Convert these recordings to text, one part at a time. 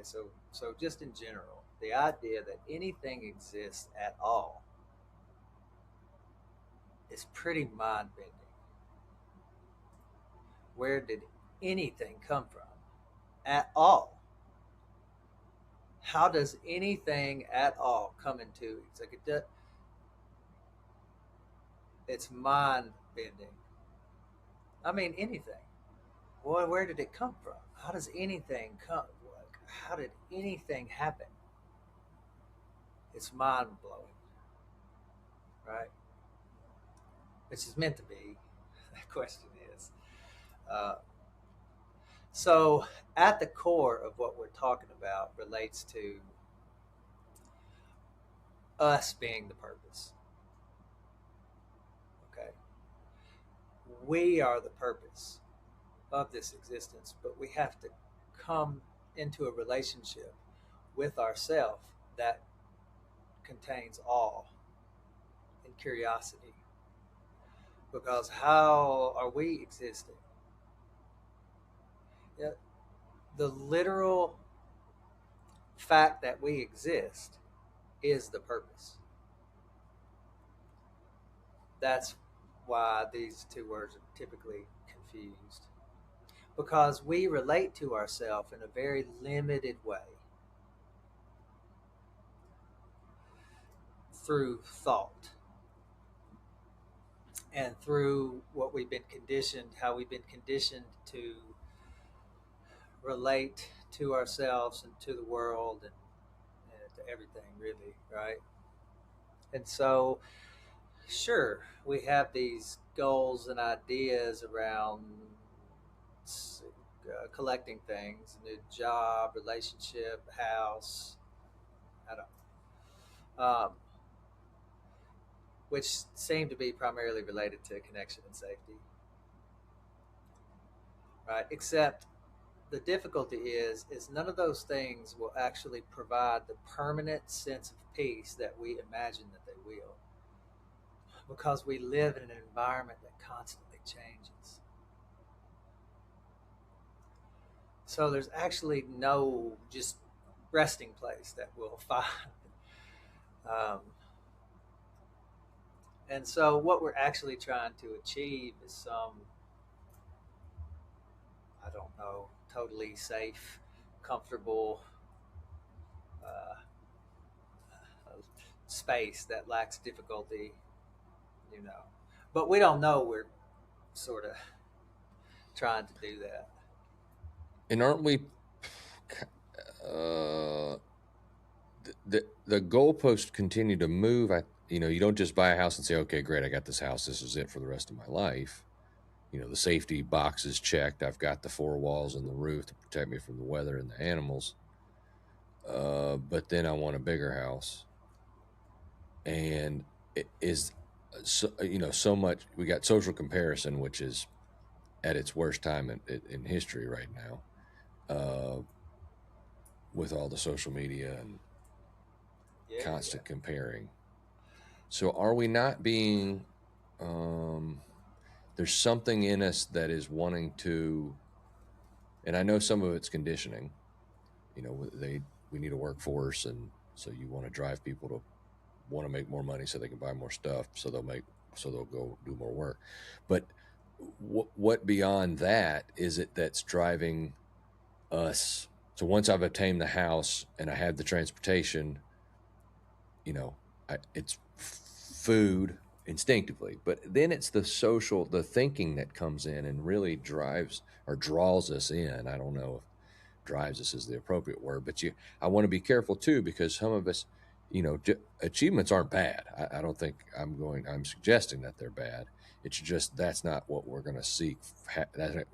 So just in general, the idea that anything exists at all is pretty mind bending. Where did anything come from? At all. How does anything at all come into it's like it's mind bending. I mean anything. Well, where did it come from? How does anything come? How did anything happen? It's mind blowing, right? Which is meant to be. That question is. Uh, so, at the core of what we're talking about relates to us being the purpose. Okay, we are the purpose of this existence, but we have to come into a relationship with ourself that contains awe and curiosity. Because how are we existing? Yeah, the literal fact that we exist is the purpose. That's why these two words are typically confused. Because we relate to ourselves in a very limited way through thought and through what we've been conditioned, how we've been conditioned to relate to ourselves and to the world and to everything, really, right? And so, sure, we have these goals and ideas around collecting things, new job, relationship, house, I don't, which seem to be primarily related to connection and safety, right? Except the difficulty is none of those things will actually provide the permanent sense of peace that we imagine that they will, because we live in an environment that constantly changes. So there's actually no just resting place that we'll find. Um, and so what we're actually trying to achieve is some, I don't know, totally safe, comfortable uh, space that lacks difficulty, you know. But we don't know we're sort of trying to do that. And aren't we? Uh, the goalposts continue to move. You don't just buy a house and say, okay, great, I got this house. This is it for the rest of my life. The safety box is checked. I've got the four walls and the roof to protect me from the weather and the animals. But then I want a bigger house, and it is so much. We got social comparison, which is at its worst time in history right now, with all the social media and Yeah, yeah. constant comparing. So are we not being? Um, there's something in us that is wanting to, and I know some of it's conditioning. We need a workforce, and so you want to drive people to want to make more money so they can buy more stuff, so they'll go do more work. But what beyond that is it that's driving us? So once I've obtained the house and I have the transportation, you know, it's food instinctively, but then it's the thinking that comes in and really drives or draws us in. I don't know if drives us is the appropriate word, but I want to be careful too, because some of us, achievements aren't bad. I don't think I'm suggesting that they're bad. It's just that's not what we're going to seek.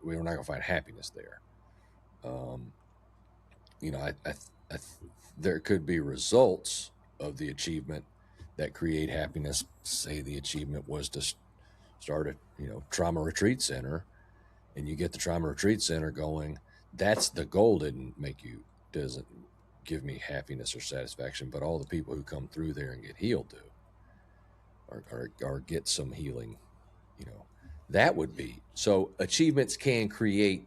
We're not going to find happiness there. Um, you know, I, there could be results of the achievement that create happiness. Say the achievement was to start a trauma retreat center, and you get the trauma retreat center going. That's the goal. Doesn't give me happiness or satisfaction, but all the people who come through there and get healed do, or get some healing. You know, that would be so. Achievements can create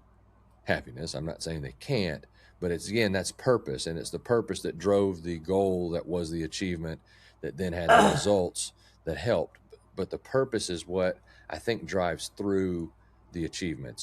happiness. I'm not saying they can't, But it's, again, that's purpose, and it's the purpose that drove the goal that was the achievement that then had the results that helped. But the purpose is what I think drives through the achievements.